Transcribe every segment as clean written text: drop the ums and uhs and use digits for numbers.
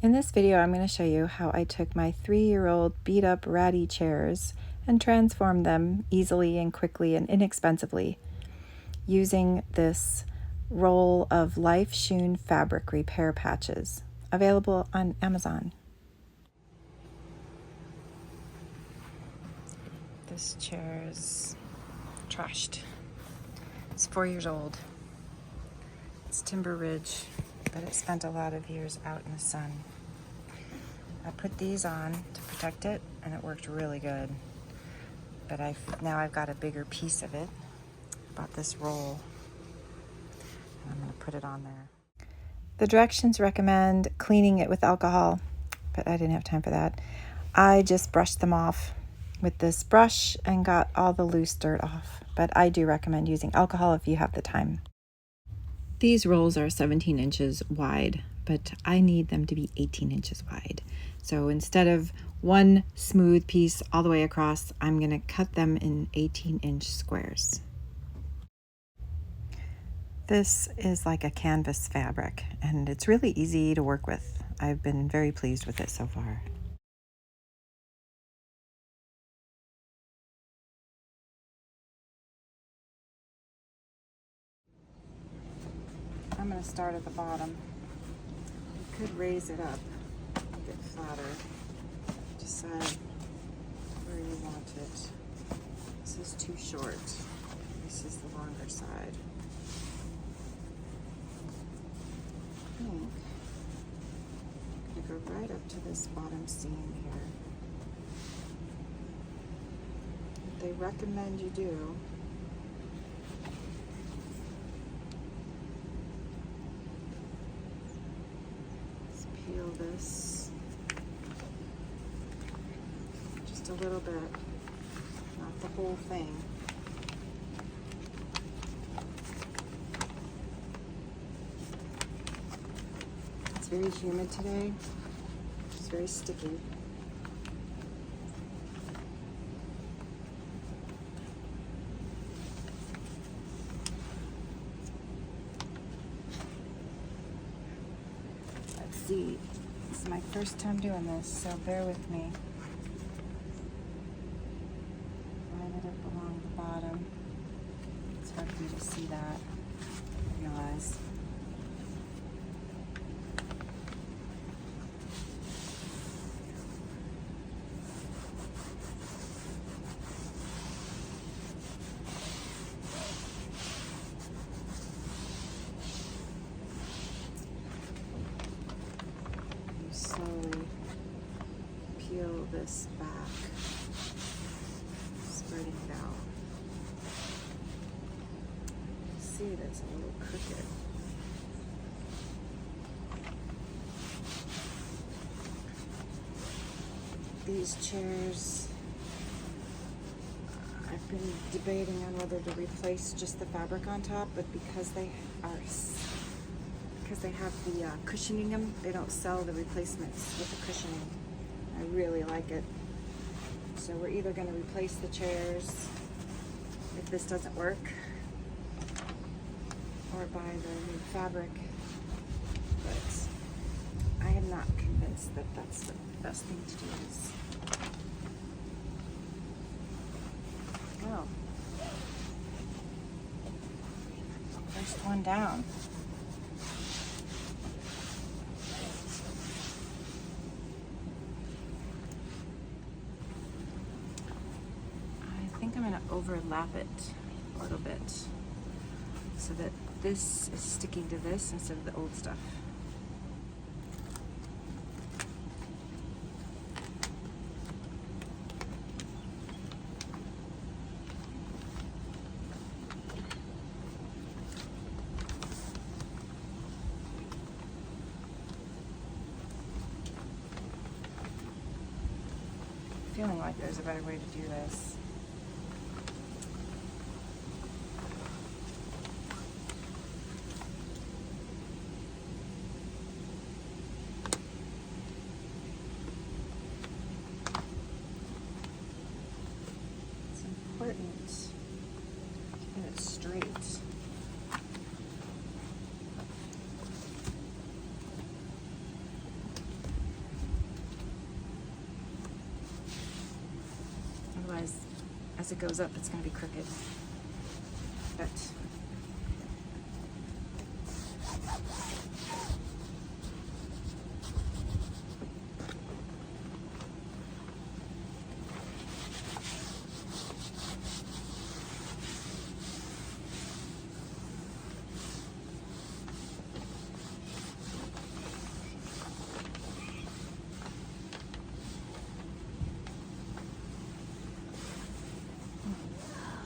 In this video, I'm going to show you how I took my 3-year-old beat-up ratty chairs and transformed them easily and quickly and inexpensively using this roll of Life Shoon fabric repair patches available on Amazon. This chair is trashed. It's 4 years old. It's Timber Ridge, but it spent a lot of years out in the sun. I put these on to protect it, and it worked really good. But now I've got a bigger piece of it. Bought this roll, and I'm going to put it on there. The directions recommend cleaning it with alcohol, but I didn't have time for that. I just brushed them off with this brush and got all the loose dirt off, but I do recommend using alcohol if you have the time. These rolls are 17 inches wide, but I need them to be 18 inches wide. So instead of one smooth piece all the way across, I'm going to cut them in 18-inch squares. This is like a canvas fabric, and it's really easy to work with. I've been very pleased with it so far. I'm going to start at the bottom. You could raise it up, make it flatter. Decide where you want it. This is too short. This is the longer side. I think I'm going to go right up to this bottom seam here. What they recommend you do is peel this just a little bit, not the whole thing. It's very humid today. It's very sticky. Let's see. This is my first time doing this, so bear with me. Line it up along the bottom. It's hard for you to see that, I realize. Slowly peel this back, spreading it out. See, that's a little crooked. These chairs, I've been debating on whether to replace just the fabric on top, but because they have the cushioning them, they don't sell the replacements with the cushioning. I really like it. So we're either going to replace the chairs if this doesn't work, or buy the new fabric. But I am not convinced that that's the best thing to do. Oh. First one down. I'm going to overlap it a little bit so that this is sticking to this instead of the old stuff. Feeling like there's a better way to do this. Important to get it straight. Otherwise, as it goes up, it's going to be crooked. But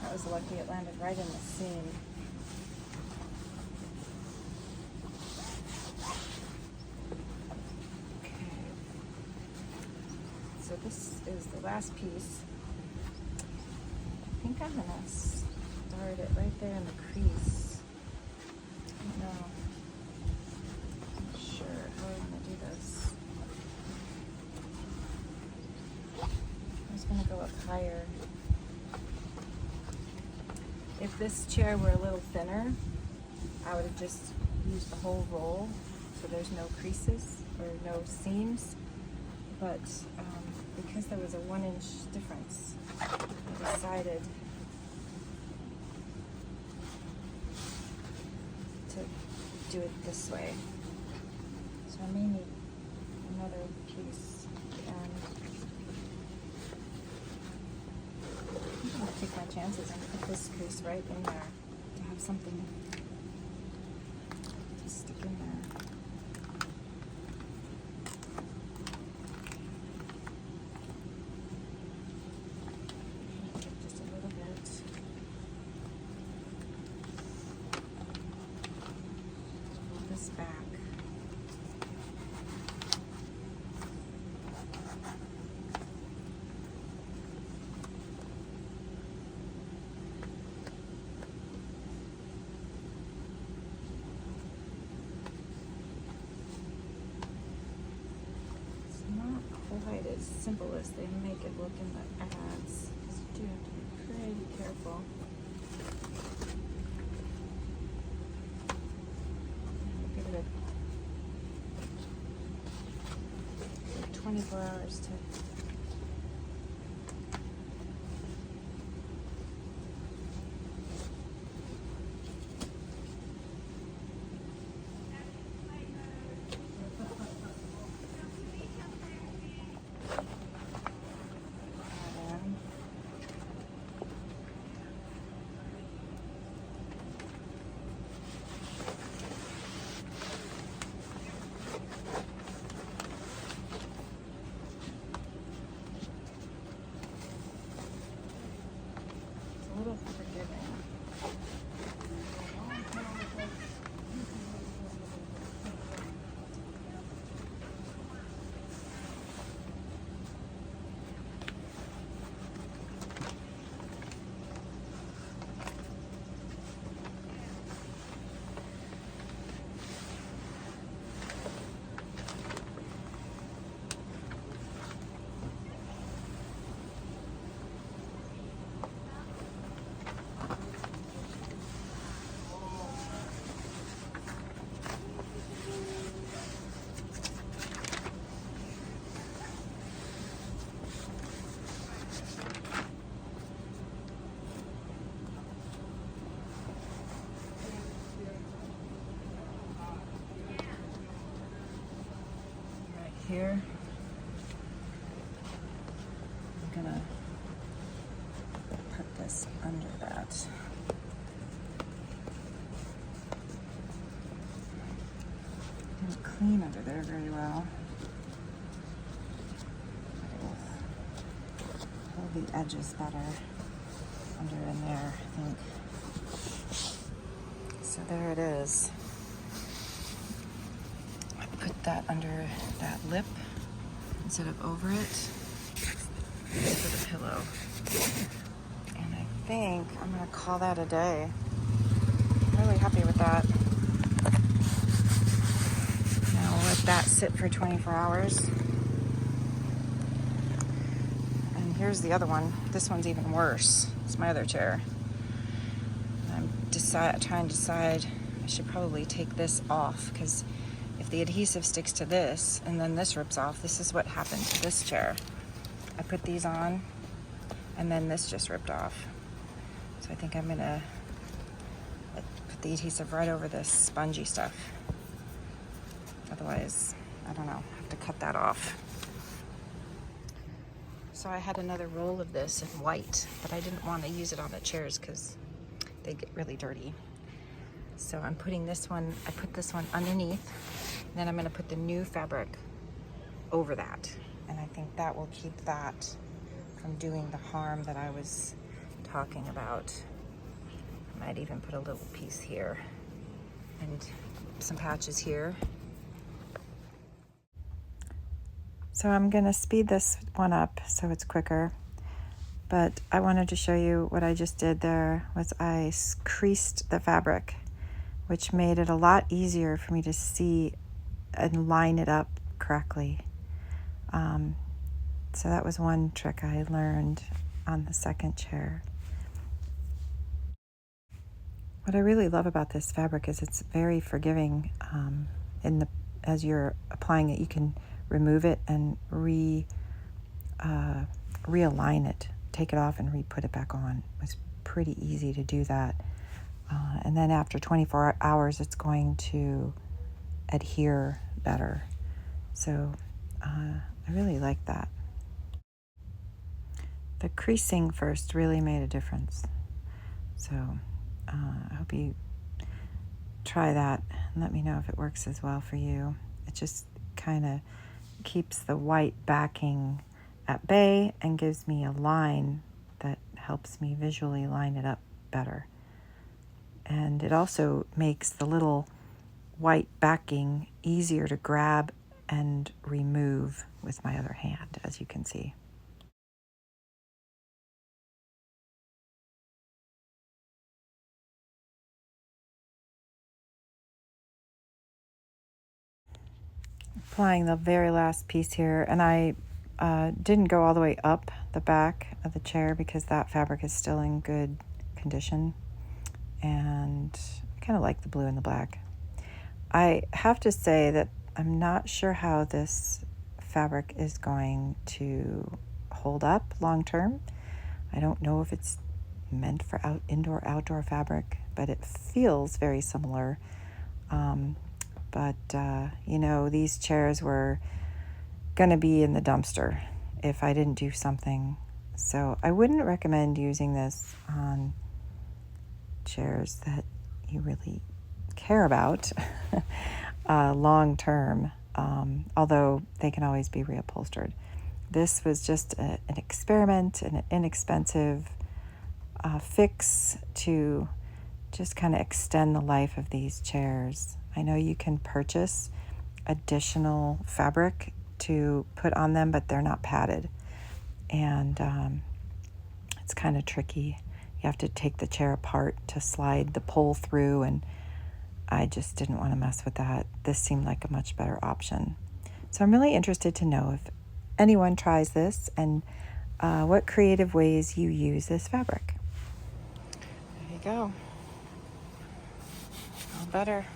I was lucky it landed right in the seam. Okay. So this is the last piece. I think I'm gonna start it right there in the crease. I don't know. I'm not sure how I want to do this. I was gonna go up higher. If this chair were a little thinner, I would have just used the whole roll so there's no creases or no seams. But because there was a 1-inch difference, I decided to do it this way. So I may need another piece. And I'm going to take my chances and put this crease right in there to have something to stick in there. Just a little bit. Pull this back. Quite as simple as they make it look in the ads. You do have to be pretty careful. Give it like 24 hours to little forgiving. Here, I'm gonna put this under that. Didn't clean under there very well. Hold the edges better under in there, I think. So there it is. Put that under that lip instead of over it for the pillow. And I think I'm gonna call that a day. I'm really happy with that. Now we'll let that sit for 24 hours. And here's the other one. This one's even worse. It's my other chair. I'm trying to decide I should probably take this off because if the adhesive sticks to this and then this rips off, this is what happened to this chair. I put these on And then this just ripped off. So I think I'm gonna put the adhesive right over this spongy stuff. Otherwise, I don't know, I have to cut that off. So I had another roll of this in white, but I didn't want to use it on the chairs because they get really dirty. So I'm putting this one, I put this one underneath, and then I'm gonna put the new fabric over that. And I think that will keep that from doing the harm that I was talking about. I might even put a little piece here and some patches here. So I'm gonna speed this one up so it's quicker, but I wanted to show you what I just did there was I creased the fabric, which made it a lot easier for me to see and line it up correctly. So that was one trick I learned on the second chair. What I really love about this fabric is it's very forgiving. As you're applying it, you can remove it and realign it, take it off and re-put it back on. It was pretty easy to do that. And then after 24 hours, it's going to adhere better. So I really like that. The creasing first really made a difference. So I hope you try that and let me know if it works as well for you. It just kind of keeps the white backing at bay and gives me a line that helps me visually line it up better. And it also makes the little white backing easier to grab and remove with my other hand, as you can see. Applying the very last piece here, and I didn't go all the way up the back of the chair because that fabric is still in good condition, and I kind of like the blue and the black. I have to say that I'm not sure how this fabric is going to hold up long term. I don't know if it's meant for indoor outdoor fabric, but it feels very similar. But these chairs were going to be in the dumpster if I didn't do something. So I wouldn't recommend using this on chairs that you really care about long term, although they can always be reupholstered. This was just an experiment and an inexpensive fix to just kind of extend the life of these chairs. I know you can purchase additional fabric to put on them, but they're not padded. And it's kind of tricky. You have to take the chair apart to slide the pole through, and I just didn't want to mess with that. This seemed like a much better option. So I'm really interested to know if anyone tries this and what creative ways you use this fabric. There you go. All better.